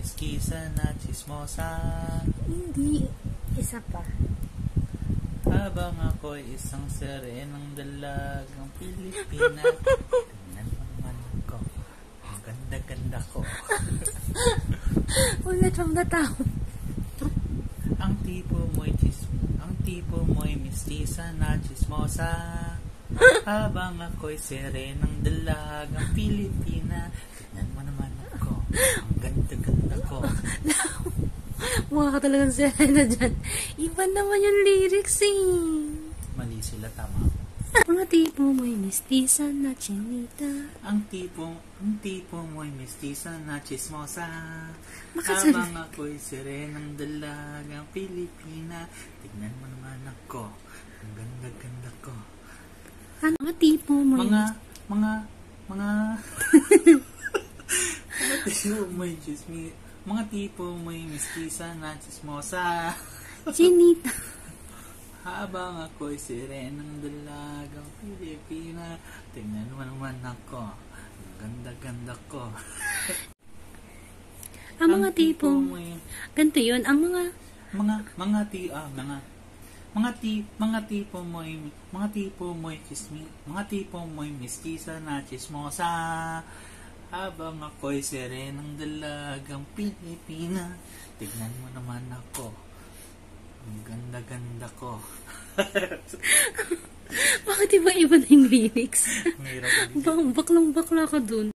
miskisa na chismosa. Hindi. Isa pa. Habang ako'y isang serenang dalagang Pilipina. Tingnan mo naman ako. Ang ganda-ganda ko. Ulit from the top. Ang tipo mo'y mistisa na chismosa. Habang ako'y serenang dalagang Pilipina. Tingnan mo naman ako. Ang ganda-ganda ko. Mukha ka talagang Serena dyan. Iba naman yung lyrics eh. Mali sila, tama. Mga tipo mo'y mistisa na chinita. Ang tipo mo'y mistisa na chismosa. Makasal- Habang ako'y serenang dalagang Pilipina. Tignan mo naman ako. Ang ganda-ganda ko. Ano? Mga tipo mo'y... Mga tipo mo'y mistisa na chismosa. Chinita. Habang ako'y sirenang dalagang Pilipina. Tingnan mo naman ako. Ang ganda-ganda ko. Ang mga tipo... Ganito yun. Ang mga... Mga tipo mo'y mistisa na chismosa. Habang ako'y sirenang dalagang Pilipina. Tignan mo naman ako. Ang ganda-ganda ko. Bakit iba-iba na yung lyrics? Mahirap. Baklang-bakla ka dun.